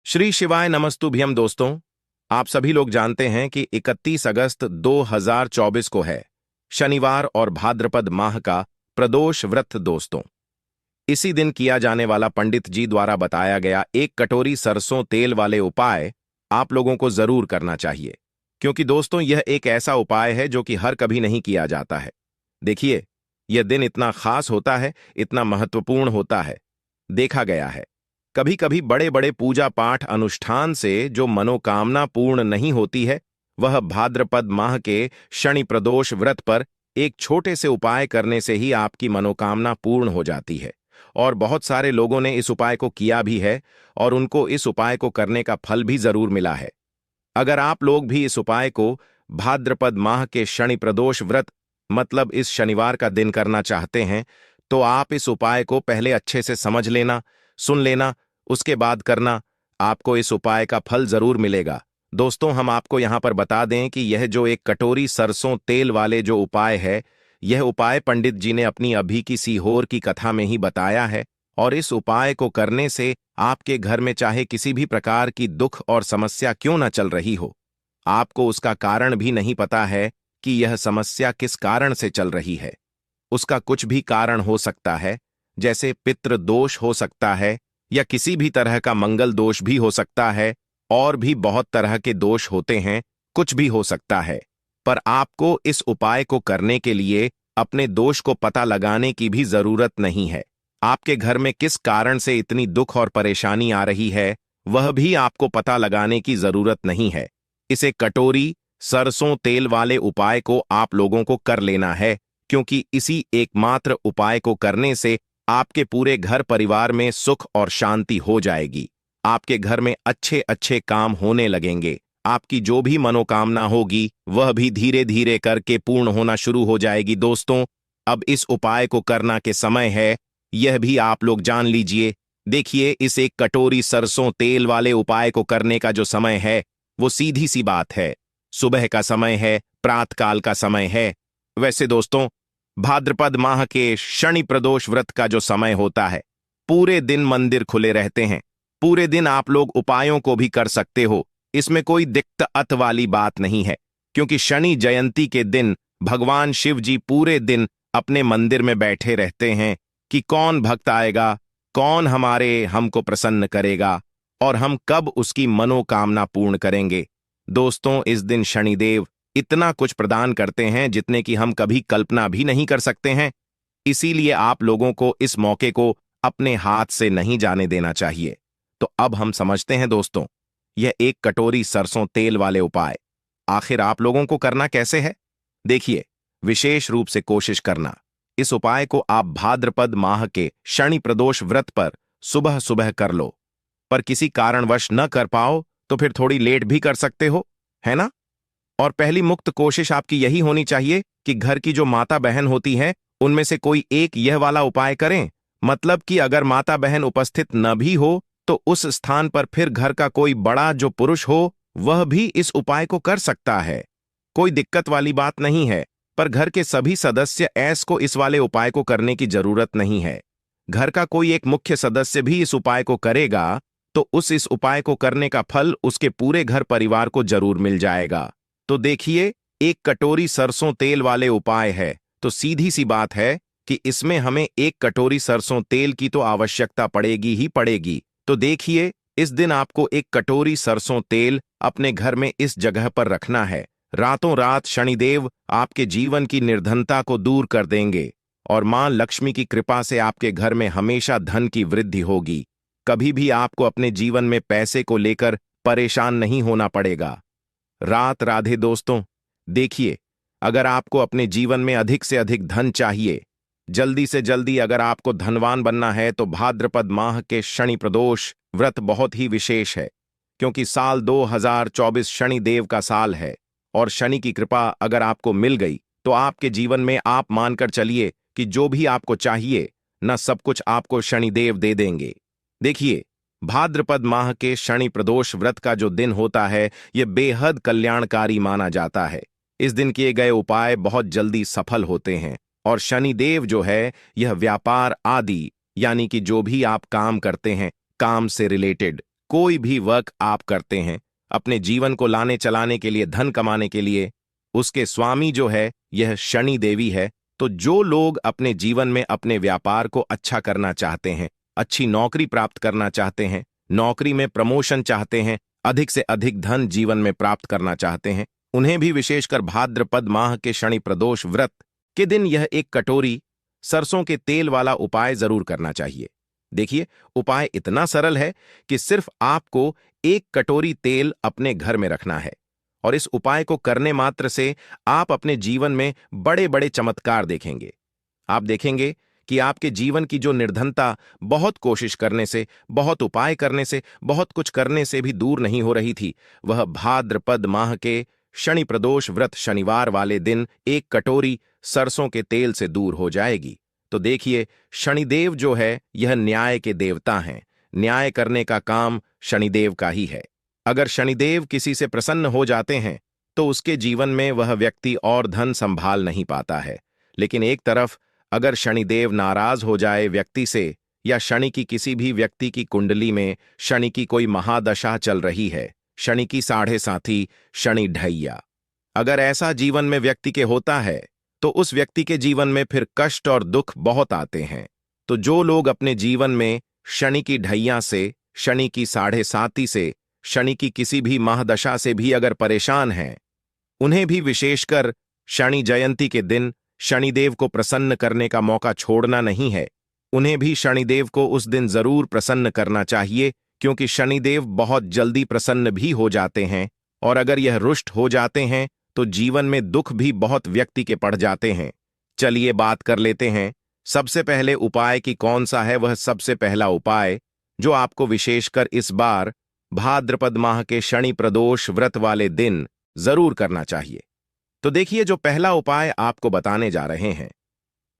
श्री शिवाय नमस्तुभ्यम दोस्तों। आप सभी लोग जानते हैं कि 31 अगस्त 2024 को है शनिवार और भाद्रपद माह का प्रदोष व्रत दोस्तों। इसी दिन किया जाने वाला पंडित जी द्वारा बताया गया एक कटोरी सरसों तेल वाले उपाय आप लोगों को जरूर करना चाहिए, क्योंकि दोस्तों यह एक ऐसा उपाय है जो कि हर कभी नहीं किया जाता है। देखिए, यह दिन इतना खास होता है, इतना महत्वपूर्ण होता है। देखा गया है कभी कभी बड़े बड़े पूजा पाठ अनुष्ठान से जो मनोकामना पूर्ण नहीं होती है, वह भाद्रपद माह के शनि प्रदोष व्रत पर एक छोटे से उपाय करने से ही आपकी मनोकामना पूर्ण हो जाती है। और बहुत सारे लोगों ने इस उपाय को किया भी है और उनको इस उपाय को करने का फल भी जरूर मिला है। अगर आप लोग भी इस उपाय को भाद्रपद माह के शनि प्रदोष व्रत मतलब इस शनिवार का दिन करना चाहते हैं, तो आप इस उपाय को पहले अच्छे से समझ लेना, सुन लेना, उसके बाद करना। आपको इस उपाय का फल जरूर मिलेगा। दोस्तों, हम आपको यहां पर बता दें कि यह जो एक कटोरी सरसों तेल वाले जो उपाय है, यह उपाय पंडित जी ने अपनी अभी की सीहोर की कथा में ही बताया है। और इस उपाय को करने से आपके घर में चाहे किसी भी प्रकार की दुख और समस्या क्यों न चल रही हो, आपको उसका कारण भी नहीं पता है कि यह समस्या किस कारण से चल रही है। उसका कुछ भी कारण हो सकता है, जैसे पितृ दोष हो सकता है या किसी भी तरह का मंगल दोष भी हो सकता है, और भी बहुत तरह के दोष होते हैं, कुछ भी हो सकता है। पर आपको इस उपाय को करने के लिए अपने दोष को पता लगाने की भी जरूरत नहीं है। आपके घर में किस कारण से इतनी दुख और परेशानी आ रही है, वह भी आपको पता लगाने की जरूरत नहीं है। इसे कटोरी सरसों तेल वाले उपाय को आप लोगों को कर लेना है, क्योंकि इसी एकमात्र उपाय को करने से आपके पूरे घर परिवार में सुख और शांति हो जाएगी। आपके घर में अच्छे अच्छे काम होने लगेंगे। आपकी जो भी मनोकामना होगी वह भी धीरे धीरे करके पूर्ण होना शुरू हो जाएगी। दोस्तों, अब इस उपाय को करना के समय है, यह भी आप लोग जान लीजिए। देखिए, इस एक कटोरी सरसों तेल वाले उपाय को करने का जो समय है, वो सीधी सी बात है, सुबह का समय है, प्रातःकाल का समय है। वैसे दोस्तों, भाद्रपद माह के शनि प्रदोष व्रत का जो समय होता है, पूरे दिन मंदिर खुले रहते हैं। पूरे दिन आप लोग उपायों को भी कर सकते हो, इसमें कोई दिक्कत वाली बात नहीं है, क्योंकि शनि जयंती के दिन भगवान शिव जी पूरे दिन अपने मंदिर में बैठे रहते हैं कि कौन भक्त आएगा, कौन हमको प्रसन्न करेगा और हम कब उसकी मनोकामना पूर्ण करेंगे। दोस्तों, इस दिन शनिदेव इतना कुछ प्रदान करते हैं जितने कि हम कभी कल्पना भी नहीं कर सकते हैं। इसीलिए आप लोगों को इस मौके को अपने हाथ से नहीं जाने देना चाहिए। तो अब हम समझते हैं दोस्तों, यह एक कटोरी सरसों तेल वाले उपाय आखिर आप लोगों को करना कैसे है। देखिए, विशेष रूप से कोशिश करना, इस उपाय को आप भाद्रपद माह के शनि प्रदोष व्रत पर सुबह सुबह कर लो। पर किसी कारणवश न कर पाओ तो फिर थोड़ी लेट भी कर सकते हो, है ना। और पहली मुक्त कोशिश आपकी यही होनी चाहिए कि घर की जो माता बहन होती हैं, उनमें से कोई एक यह वाला उपाय करें। मतलब कि अगर माता बहन उपस्थित न भी हो तो उस स्थान पर फिर घर का कोई बड़ा जो पुरुष हो, वह भी इस उपाय को कर सकता है। कोई दिक्कत वाली बात नहीं है, पर घर के सभी सदस्य ऐस को इस वाले उपाय को करने की जरूरत नहीं है। घर का कोई एक मुख्य सदस्य भी इस उपाय को करेगा तो इस उपाय को करने का फल उसके पूरे घर परिवार को जरूर मिल जाएगा। तो देखिए, एक कटोरी सरसों तेल वाले उपाय है, तो सीधी सी बात है कि इसमें हमें एक कटोरी सरसों तेल की तो आवश्यकता पड़ेगी ही पड़ेगी। तो देखिए, इस दिन आपको एक कटोरी सरसों तेल अपने घर में इस जगह पर रखना है। रातों रात शनिदेव आपके जीवन की निर्धनता को दूर कर देंगे और मां लक्ष्मी की कृपा से आपके घर में हमेशा धन की वृद्धि होगी। कभी भी आपको अपने जीवन में पैसे को लेकर परेशान नहीं होना पड़ेगा। रात राधे दोस्तों। देखिए, अगर आपको अपने जीवन में अधिक से अधिक धन चाहिए, जल्दी से जल्दी अगर आपको धनवान बनना है, तो भाद्रपद माह के शनि प्रदोष व्रत बहुत ही विशेष है, क्योंकि साल 2024 शनि देव का साल है। और शनि की कृपा अगर आपको मिल गई तो आपके जीवन में आप मानकर चलिए कि जो भी आपको चाहिए न सब कुछ आपको शनिदेव दे देंगे। देखिए, भाद्रपद माह के शनि प्रदोष व्रत का जो दिन होता है, यह बेहद कल्याणकारी माना जाता है। इस दिन किए गए उपाय बहुत जल्दी सफल होते हैं और शनिदेव जो है, यह व्यापार आदि यानी कि जो भी आप काम करते हैं, काम से रिलेटेड, कोई भी वर्क आप करते हैं अपने जीवन को लाने चलाने के लिए, धन कमाने के लिए, उसके स्वामी जो है यह शनि देवी है। तो जो लोग अपने जीवन में अपने व्यापार को अच्छा करना चाहते हैं, अच्छी नौकरी प्राप्त करना चाहते हैं, नौकरी में प्रमोशन चाहते हैं, अधिक से अधिक धन जीवन में प्राप्त करना चाहते हैं, उन्हें भी विशेषकर भाद्रपद माह के शनि प्रदोष व्रत के दिन यह एक कटोरी सरसों के तेल वाला उपाय जरूर करना चाहिए। देखिए, उपाय इतना सरल है कि सिर्फ आपको एक कटोरी तेल अपने घर में रखना है और इस उपाय को करने मात्र से आप अपने जीवन में बड़े बड़े चमत्कार देखेंगे। आप देखेंगे कि आपके जीवन की जो निर्धनता बहुत कोशिश करने से, बहुत उपाय करने से, बहुत कुछ करने से भी दूर नहीं हो रही थी, वह भाद्रपद माह के शनि प्रदोष व्रत शनिवार वाले दिन एक कटोरी सरसों के तेल से दूर हो जाएगी। तो देखिए, शनिदेव जो है यह न्याय के देवता हैं। न्याय करने का काम शनिदेव का ही है। अगर शनिदेव किसी से प्रसन्न हो जाते हैं तो उसके जीवन में वह व्यक्ति और धन संभाल नहीं पाता है। लेकिन एक तरफ अगर शनिदेव नाराज हो जाए व्यक्ति से, या शनि की किसी भी व्यक्ति की कुंडली में शनि की कोई महादशा चल रही है, शनि की साढ़े साथी, शनि ढैया, अगर ऐसा जीवन में व्यक्ति के होता है तो उस व्यक्ति के जीवन में फिर कष्ट और दुख बहुत आते हैं। तो जो लोग अपने जीवन में शनि की ढैया से, शनि की साढ़े साती से, शनि की किसी भी महादशा से भी अगर परेशान हैं, उन्हें भी विशेषकर शनि जयंती के दिन शनिदेव को प्रसन्न करने का मौका छोड़ना नहीं है। उन्हें भी शनिदेव को उस दिन जरूर प्रसन्न करना चाहिए, क्योंकि शनिदेव बहुत जल्दी प्रसन्न भी हो जाते हैं और अगर यह रुष्ट हो जाते हैं तो जीवन में दुख भी बहुत व्यक्ति के पड़ जाते हैं। चलिए बात कर लेते हैं सबसे पहले उपाय की कौन सा है। वह सबसे पहला उपाय जो आपको विशेषकर इस बार भाद्रपद माह के शनि प्रदोष व्रत वाले दिन जरूर करना चाहिए। तो देखिए, जो पहला उपाय आपको बताने जा रहे हैं,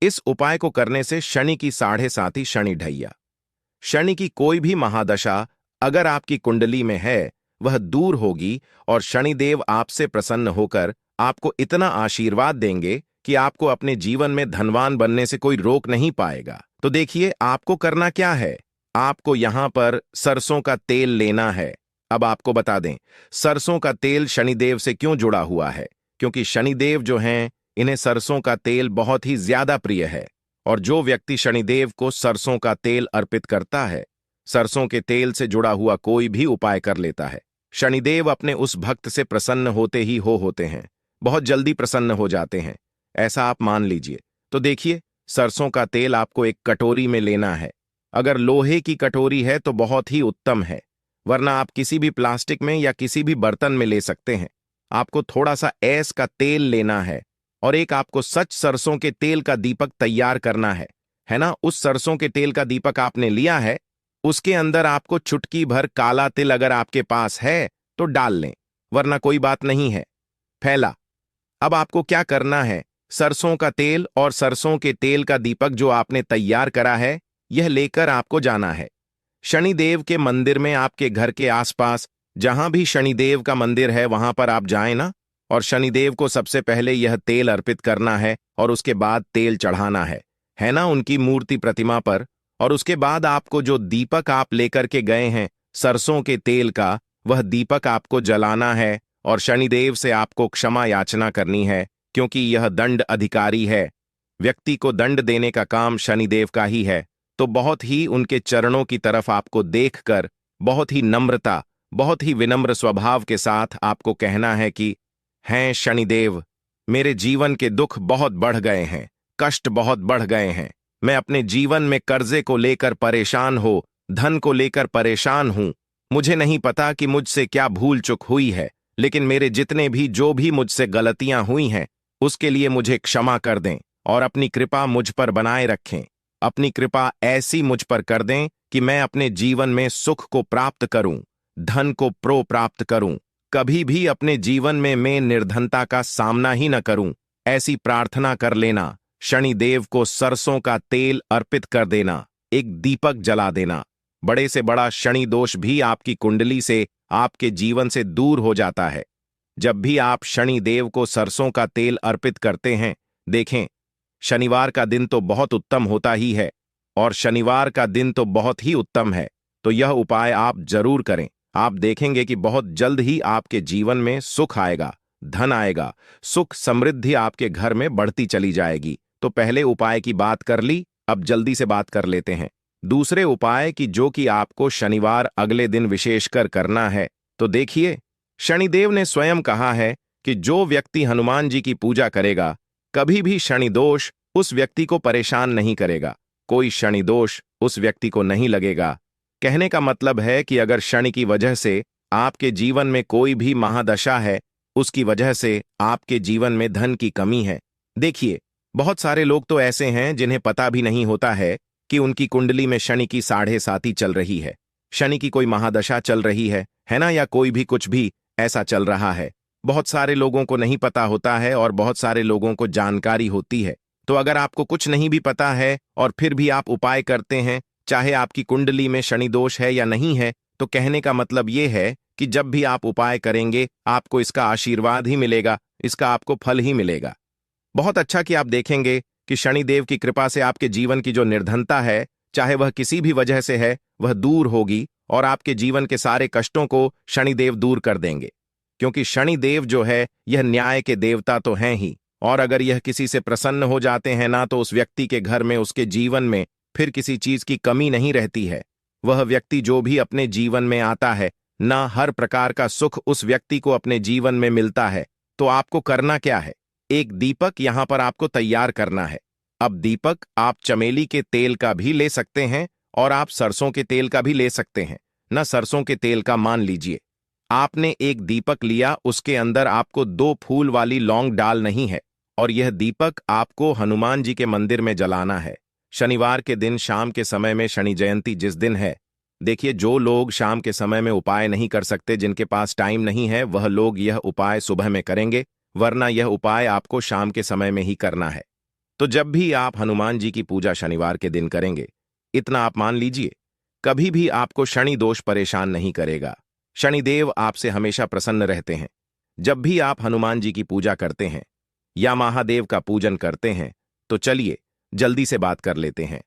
इस उपाय को करने से शनि की साढ़े साथी शनि ढैया, शनि की कोई भी महादशा अगर आपकी कुंडली में है वह दूर होगी और शनिदेव आपसे प्रसन्न होकर आपको इतना आशीर्वाद देंगे कि आपको अपने जीवन में धनवान बनने से कोई रोक नहीं पाएगा। तो देखिए, आपको करना क्या है। आपको यहां पर सरसों का तेल लेना है। अब आपको बता दें, सरसों का तेल शनिदेव से क्यों जुड़ा हुआ है, क्योंकि शनिदेव जो हैं इन्हें सरसों का तेल बहुत ही ज्यादा प्रिय है और जो व्यक्ति शनिदेव को सरसों का तेल अर्पित करता है, सरसों के तेल से जुड़ा हुआ कोई भी उपाय कर लेता है, शनिदेव अपने उस भक्त से प्रसन्न होते ही होते हैं, बहुत जल्दी प्रसन्न हो जाते हैं, ऐसा आप मान लीजिए। तो देखिए, सरसों का तेल आपको एक कटोरी में लेना है। अगर लोहे की कटोरी है तो बहुत ही उत्तम है, वरना आप किसी भी प्लास्टिक में या किसी भी बर्तन में ले सकते हैं। आपको थोड़ा सा ऐस का तेल लेना है और एक आपको सच सरसों के तेल का दीपक तैयार करना है ना। उस सरसों के तेल का दीपक आपने लिया है, उसके अंदर आपको चुटकी भर काला तिल अगर आपके पास है तो डाल लें, वरना कोई बात नहीं है। फैला। अब आपको क्या करना है, सरसों का तेल और सरसों के तेल का दीपक जो आपने तैयार करा है यह लेकर आपको जाना है शनिदेव के मंदिर में। आपके घर के आसपास जहां भी शनिदेव का मंदिर है वहां पर आप जाएं ना, और शनिदेव को सबसे पहले यह तेल अर्पित करना है और उसके बाद तेल चढ़ाना है ना, उनकी मूर्ति प्रतिमा पर। और उसके बाद आपको जो दीपक आप लेकर के गए हैं सरसों के तेल का, वह दीपक आपको जलाना है और शनिदेव से आपको क्षमा याचना करनी है, क्योंकि यह दंड अधिकारी है। व्यक्ति को दंड देने का काम शनिदेव का ही है। तो बहुत ही उनके चरणों की तरफ आपको देखकर बहुत ही नम्रता, बहुत ही विनम्र स्वभाव के साथ आपको कहना है कि हैं शनिदेव, मेरे जीवन के दुख बहुत बढ़ गए हैं, कष्ट बहुत बढ़ गए हैं, मैं अपने जीवन में कर्जे को लेकर परेशान हो, धन को लेकर परेशान हूं। मुझे नहीं पता कि मुझसे क्या भूल चूक हुई है, लेकिन मेरे जितने भी जो भी मुझसे गलतियां हुई हैं उसके लिए मुझे क्षमा कर दें और अपनी कृपा मुझ पर बनाए रखें। अपनी कृपा ऐसी मुझ पर कर दें कि मैं अपने जीवन में सुख को प्राप्त करूं, धन को प्राप्त करूं, कभी भी अपने जीवन में मैं निर्धनता का सामना ही न करूं। ऐसी प्रार्थना कर लेना। शनिदेव को सरसों का तेल अर्पित कर देना, एक दीपक जला देना। बड़े से बड़ा शनि दोष भी आपकी कुंडली से, आपके जीवन से दूर हो जाता है। जब भी आप शनिदेव को सरसों का तेल अर्पित करते हैं, देखें, शनिवार का दिन तो बहुत उत्तम होता ही है और शनिवार का दिन तो बहुत ही उत्तम है। तो यह उपाय आप जरूर करें। आप देखेंगे कि बहुत जल्द ही आपके जीवन में सुख आएगा, धन आएगा, सुख समृद्धि आपके घर में बढ़ती चली जाएगी। तो पहले उपाय की बात कर ली, अब जल्दी से बात कर लेते हैं दूसरे उपाय की, जो कि आपको शनिवार अगले दिन विशेषकर करना है। तो देखिए, शनिदेव ने स्वयं कहा है कि जो व्यक्ति हनुमान जी की पूजा करेगा, कभी भी शनि दोष उस व्यक्ति को परेशान नहीं करेगा, कोई शनि दोष उस व्यक्ति को नहीं लगेगा। कहने का मतलब है कि अगर शनि की वजह से आपके जीवन में कोई भी महादशा है, उसकी वजह से आपके जीवन में धन की कमी है। देखिए, बहुत सारे लोग तो ऐसे हैं जिन्हें पता भी नहीं होता है कि उनकी कुंडली में शनि की 7.5 चल रही है, शनि की कोई महादशा चल रही है ना, या कोई भी कुछ भी ऐसा चल रहा है। बहुत सारे लोगों को नहीं पता होता है और बहुत सारे लोगों को जानकारी होती है। तो अगर आपको कुछ नहीं भी पता है और फिर भी आप उपाय करते हैं, चाहे आपकी कुंडली में शनि दोष है या नहीं है, तो कहने का मतलब ये है कि जब भी आप उपाय करेंगे, आपको इसका आशीर्वाद ही मिलेगा, इसका आपको फल ही मिलेगा। बहुत अच्छा कि आप देखेंगे कि शनिदेव की कृपा से आपके जीवन की जो निर्धनता है, चाहे वह किसी भी वजह से है, वह दूर होगी और आपके जीवन के सारे कष्टों को शनिदेव दूर कर देंगे। क्योंकि शनिदेव जो है, यह न्याय के देवता तो हैं ही, और अगर यह किसी से प्रसन्न हो जाते हैं ना, तो उस व्यक्ति के घर में, उसके जीवन में फिर किसी चीज की कमी नहीं रहती है। वह व्यक्ति जो भी अपने जीवन में आता है ना, हर प्रकार का सुख उस व्यक्ति को अपने जीवन में मिलता है। तो आपको करना क्या है, एक दीपक यहां पर आपको तैयार करना है। अब दीपक आप चमेली के तेल का भी ले सकते हैं और आप सरसों के तेल का भी ले सकते हैं ना। सरसों के तेल का मान लीजिए, आपने एक दीपक लिया, उसके अंदर आपको 2 फूल वाली लौंग डाल नहीं है, और यह दीपक आपको हनुमान जी के मंदिर में जलाना है। शनिवार के दिन शाम के समय में, शनि जयंती जिस दिन है, देखिए, जो लोग शाम के समय में उपाय नहीं कर सकते, जिनके पास टाइम नहीं है, वह लोग यह उपाय सुबह में करेंगे, वरना यह उपाय आपको शाम के समय में ही करना है। तो जब भी आप हनुमान जी की पूजा शनिवार के दिन करेंगे, इतना आप मान लीजिए, कभी भी आपको शनि दोष परेशान नहीं करेगा। शनिदेव आपसे हमेशा प्रसन्न रहते हैं। जब भी आप हनुमान जी की पूजा करते हैं या महादेव का पूजन करते हैं, तो चलिए जल्दी से बात कर लेते हैं।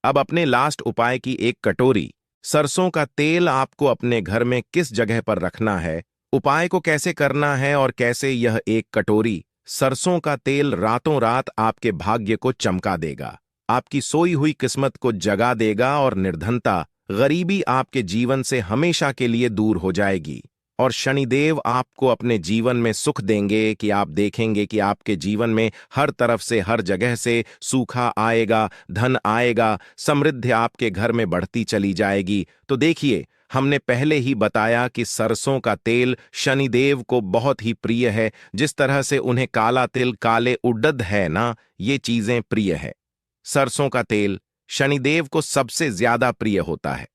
अब अपने लास्ट उपाय की एक कटोरी सरसों का तेल आपको अपने घर में किस जगह पर रखना है, उपाय को कैसे करना है और कैसे यह एक कटोरी सरसों का तेल रातों रात आपके भाग्य को चमका देगा, आपकी सोई हुई किस्मत को जगा देगा और निर्धनता, गरीबी आपके जीवन से हमेशा के लिए दूर हो जाएगी। और शनिदेव आपको अपने जीवन में सुख देंगे कि आप देखेंगे कि आपके जीवन में हर तरफ से, हर जगह से सूखा आएगा, धन आएगा, समृद्धि आपके घर में बढ़ती चली जाएगी। तो देखिए, हमने पहले ही बताया कि सरसों का तेल शनिदेव को बहुत ही प्रिय है। जिस तरह से उन्हें काला तिल, काले उड़द है ना, ये चीजें प्रिय है। सरसों का तेल शनिदेव को सबसे ज्यादा प्रिय होता है।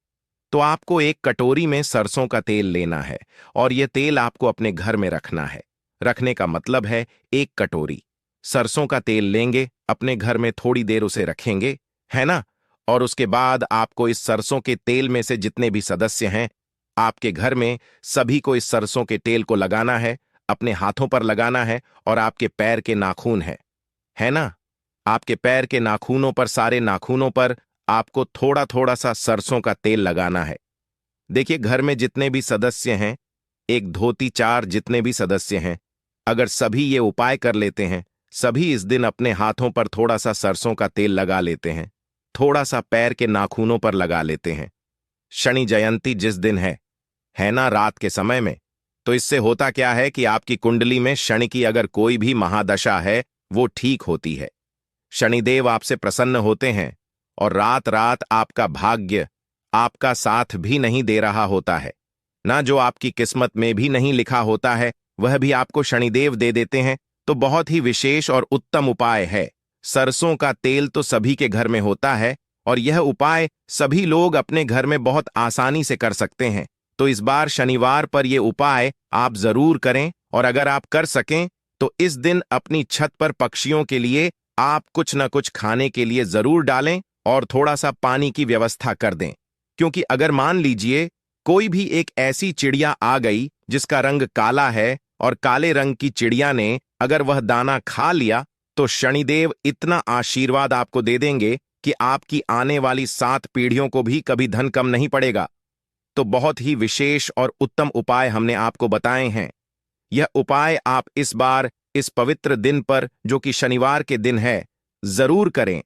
तो आपको एक कटोरी में सरसों का तेल लेना है और यह तेल आपको अपने घर में रखना है। रखने का मतलब है, एक कटोरी सरसों का तेल लेंगे, अपने घर में थोड़ी देर उसे रखेंगे, है ना। और उसके बाद आपको इस सरसों के तेल में से जितने भी सदस्य हैं आपके घर में, सभी को इस सरसों के तेल को लगाना है, अपने हाथों पर लगाना है, और आपके पैर के नाखून है ना, आपके पैर के नाखूनों पर, सारे नाखूनों पर आपको थोड़ा थोड़ा सा सरसों का तेल लगाना है। देखिए, घर में जितने भी सदस्य हैं, एक धोती 4 जितने भी सदस्य हैं, अगर सभी ये उपाय कर लेते हैं, सभी इस दिन अपने हाथों पर थोड़ा सा सरसों का तेल लगा लेते हैं, थोड़ा सा पैर के नाखूनों पर लगा लेते हैं, शनि जयंती जिस दिन है ना, रात के समय में, तो इससे होता क्या है कि आपकी कुंडली में शनि की अगर कोई भी महादशा है, वो ठीक होती है। शनिदेव आपसे प्रसन्न होते हैं और रात रात आपका भाग्य आपका साथ भी नहीं दे रहा होता है ना, जो आपकी किस्मत में भी नहीं लिखा होता है, वह भी आपको शनिदेव दे देते हैं। तो बहुत ही विशेष और उत्तम उपाय है। सरसों का तेल तो सभी के घर में होता है और यह उपाय सभी लोग अपने घर में बहुत आसानी से कर सकते हैं। तो इस बार शनिवार पर यह उपाय आप जरूर करें, और अगर आप कर सकें तो इस दिन अपनी छत पर पक्षियों के लिए आप कुछ न कुछ खाने के लिए जरूर डालें और थोड़ा सा पानी की व्यवस्था कर दें। क्योंकि अगर मान लीजिए कोई भी एक ऐसी चिड़िया आ गई जिसका रंग काला है, और काले रंग की चिड़िया ने अगर वह दाना खा लिया, तो शनिदेव इतना आशीर्वाद आपको दे देंगे कि आपकी आने वाली 7 पीढ़ियों को भी कभी धन कम नहीं पड़ेगा। तो बहुत ही विशेष और उत्तम उपाय हमने आपको बताए हैं। यह उपाय आप इस बार इस पवित्र दिन पर, जो कि शनिवार के दिन है, जरूर करें